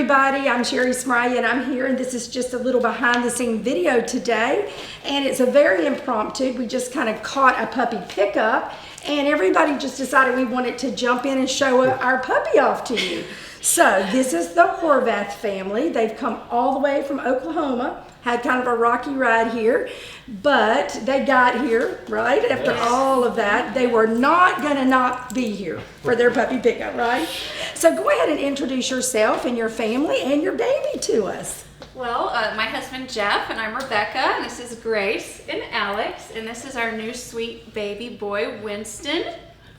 everybody, I'm Smeraglia and I'm here, and this is just a little behind the scene video today, and it's a very impromptu. We just kind of caught a puppy pickup and everybody just decided we wanted to jump in and show our puppy off to you. So this is the Horvath family. They've come all the way from Oklahoma, had kind of a rocky ride here, but they got here, right? After all of that, they were not gonna not be here for their puppy pickup, right? So go ahead and introduce yourself and your family and your baby to us. Well, my husband Jeff and I'm Rebecca, and this is Grace and Alex, and this is our new sweet baby boy, Winston.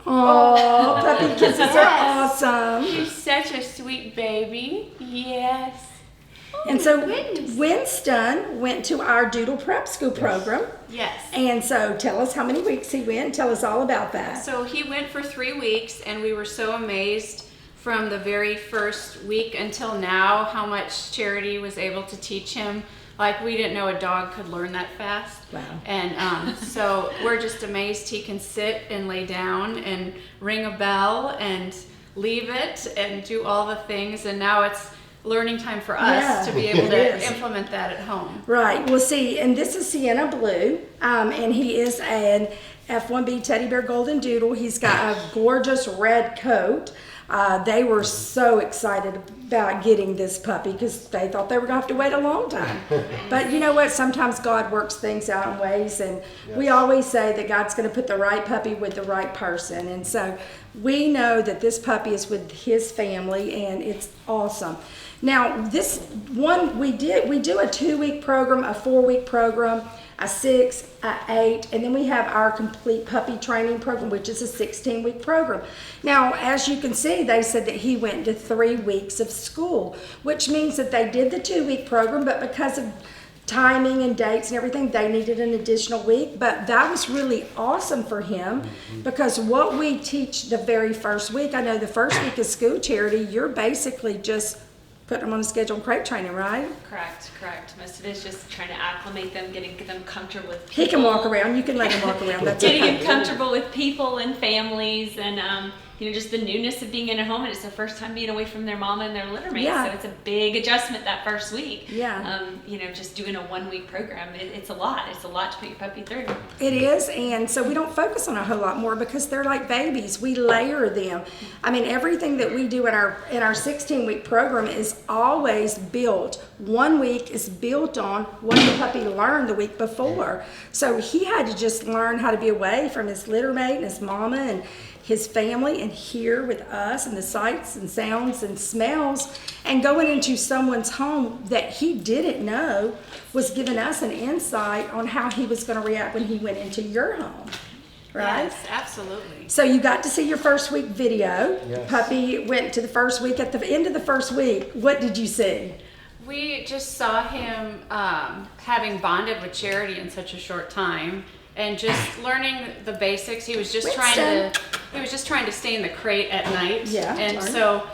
Oh, puppy kisses are awesome. He's such a sweet baby. Yes. And so Winston went to our Doodle Prep School program. Yes. And so tell us how many weeks he went. Tell us all about that. So he went for 3 weeks, and we were so amazed from the very first week until now how much Charity was able to teach him. Like, we didn't know a dog could learn that fast. Wow. And so we're just amazed he can sit and lay down and ring a bell and leave it and do all the things. And now it's learning time for us to be able to implement that at home. Right. Well, see, and this is Sienna Blue, and he is an F1B teddy bear Goldendoodle. He's got a gorgeous red coat. They were so excited about getting this puppy because they thought they were going to have to wait a long time. But you know what? Sometimes God works things out in ways, and we always say that God's going to put the right puppy with the right person. And so we know that this puppy is with his family, and it's awesome. Now, this one we do a 2-week program, a 4-week program, a 6, a 8, and then we have our complete puppy training program, which is a 16-week program. Now, as you can see, they said that he went to 3 weeks of school, which means that they did the 2-week program, but because of timing and dates and everything, they needed an additional week. But that was really awesome for him because what we teach the very first week, I know the first week of school, Charity, you're basically just put them on a schedule and crate training, right? Correct. Most of it is just trying to acclimate them, getting them comfortable with people. He can walk around. You can let him walk around. That's getting him comfortable with people and families, and just the newness of being in a home. And it's their first time being away from their mama and their litter mates, so it's a big adjustment that first week. Just doing a 1-week program, it's a lot. It's a lot to put your puppy through. It is, and so we don't focus on a whole lot more because they're like babies. We layer them. I mean, everything that we do in our 16-week program is always built. 1 week is built on what the puppy learned the week before. So he had to just learn how to be away from his litter mate and his mama and his family and here with us and the sights and sounds and smells, and going into someone's home that he didn't know was giving us an insight on how he was going to react when he went into your home. Right? Yes, absolutely. So you got to see your first week video. Yes. Puppy went to the first week. At the end of the first week, what did you see? We just saw him having bonded with Charity in such a short time, and just learning the basics. He was just trying to stay in the crate at night. And so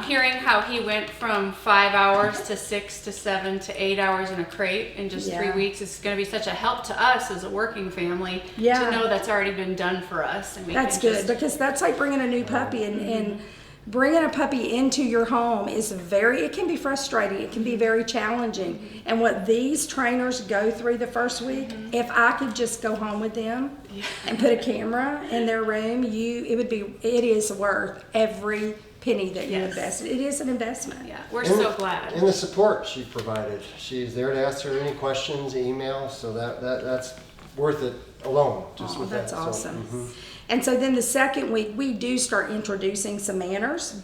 hearing how he went from 5 hours to 6 to 7 to 8 hours in a crate in just 3 weeks is going to be such a help to us as a working family to know that's already been done for us. And that's good, because that's like bringing a new puppy, and bringing a puppy into your home is it can be frustrating, it can be very challenging. And what these trainers go through the first week, if I could just go home with them and put a camera in their room, it is worth every penny that you invested. It is an investment. Yeah, we're so glad. And the support she provided. She's there to answer any questions, emails, so that's worth it alone. Just with that's that. awesome. And so then the second week, we do start introducing some manners.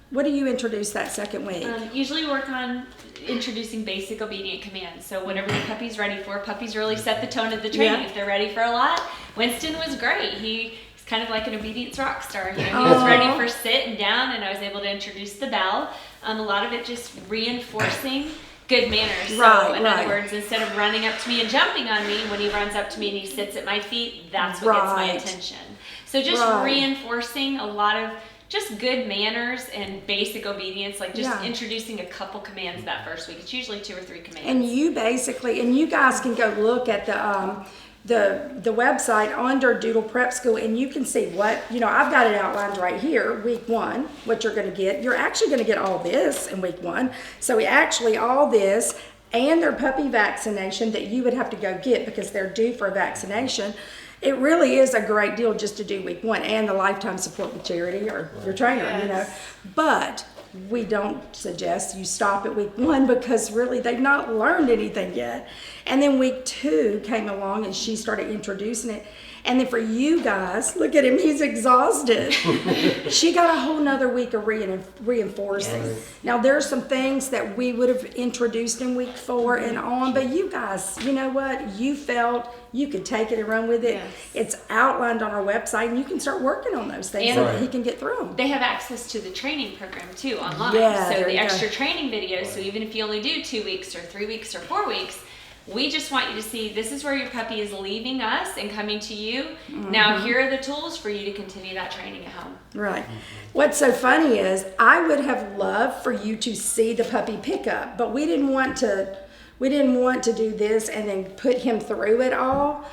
What do you introduce that second week? Usually work on introducing basic obedient commands. So whatever the puppy's ready for, puppies really set the tone of the training. If they're ready for a lot, Winston was great. He's kind of like an obedience rock star. He was ready for sit and down, and I was able to introduce the bell. A lot of it just reinforcing good manners. So in other words, instead of running up to me and jumping on me, when he runs up to me and he sits at my feet, that's what gets my attention. So just reinforcing a lot of just good manners and basic obedience, like just introducing a couple commands that first week. It's usually 2 or 3 commands. And you guys can go look at the the website under Doodle Prep School, and you can see what, I've got it outlined right here, week 1, what you're going to get. You're actually going to get all this in week 1. So all this and their puppy vaccination that you would have to go get because they're due for a vaccination. It really is a great deal just to do week 1 and the lifetime support with Charity or your trainer, Yes. But we don't suggest you stop at week 1 because really they've not learned anything yet. And then week 2 came along and she started introducing it. And then for you guys, look at him, he's exhausted. She got a whole nother week of reinforcing. Yes. Now there's some things that we would have introduced in week 4 and on, but you guys, you know what? You felt you could take it and run with it. Yes. It's outlined on our website and you can start working on those things And so that he can get through them. They have access to the training program too online. Yeah, so there the you go. extra training videos. So even if you only do 2 weeks or 3 weeks or 4 weeks, we just want you to see this is where your puppy is leaving us and coming to you. Now here are the tools for you to continue that training at home. Right. What's so funny is I would have loved for you to see the puppy pickup, but we didn't want to do this and then put him through it all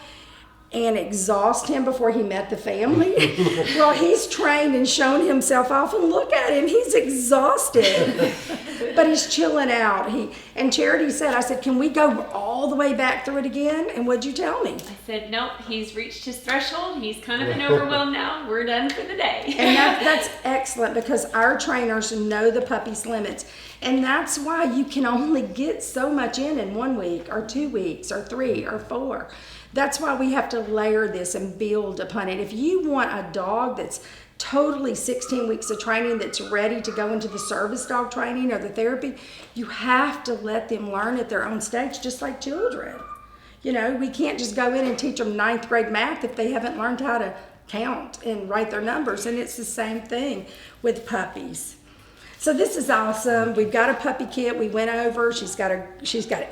and exhaust him before he met the family. Well, he's trained and shown himself off, and look at him, he's exhausted. But he's chilling out. And Charity said, I said, can we go all the way back through it again? And what'd you tell me? I said, nope, he's reached his threshold. He's kind of been overwhelmed now. We're done for the day. And that's excellent because our trainers know the puppy's limits. And that's why you can only get so much in 1 week or 2 weeks or 3 or 4. That's why we have to layer this and build upon it. If you want a dog that's totally 16 weeks of training that's ready to go into the service dog training or the therapy, you have to let them learn at their own stage, just like children. We can't just go in and teach them 9th grade math if they haven't learned how to count and write their numbers. And it's the same thing with puppies. So this is awesome. We've got a puppy kit. We went over. She's got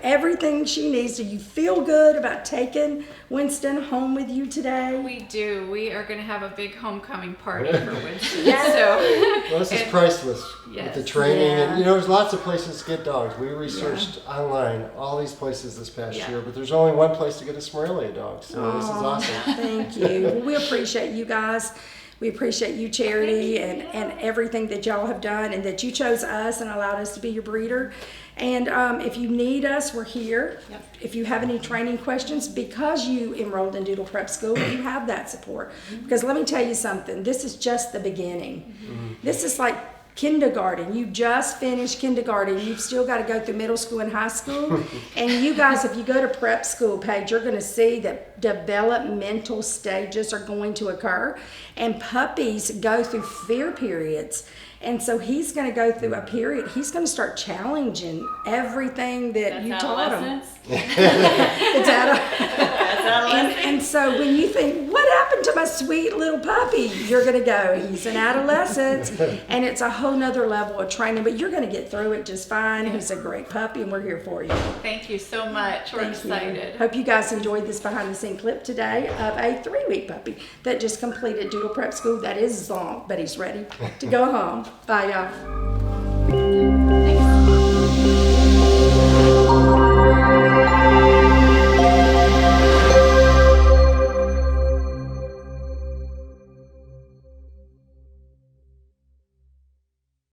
everything she needs. Do you feel good about taking Winston home with you today? We do. We are going to have a big homecoming party for Winston. Yes. So Well, this is priceless with Yes. the training, Yeah. and there's lots of places to get dogs. We researched online all these places this past Yeah. year, but there's only one place to get a Smeraglia dog, so this is Aw, awesome. Thank you. Well, we appreciate you guys. We appreciate you, Charity, and everything that y'all have done and that you chose us and allowed us to be your breeder. And if you need us, we're here. Yep. If you have any training questions, because you enrolled in Doodle Prep School, you have that support. Because let me tell you something, this is just the beginning. This is like kindergarten. You just finished kindergarten. You've still got to go through middle school and high school. And you guys, if you go to prep school page, you're going to see that developmental stages are going to occur. And puppies go through fear periods. And so he's going to go through a period. He's going to start challenging everything that That's you taught him. adolescence. It's That's adolescence. and so when you think, what happened to my sweet little puppy? You're going to go, he's an adolescent, and it's a whole nother level of training, but you're going to get through it just fine. He's a great puppy, and we're here for you. thank you so much. We're Thank you. excited. Hope you guys enjoyed this behind-the-scene clip today of a 3-week puppy that just completed Doodle Prep School. That is zonk, but he's ready to go home. Bye, y'all.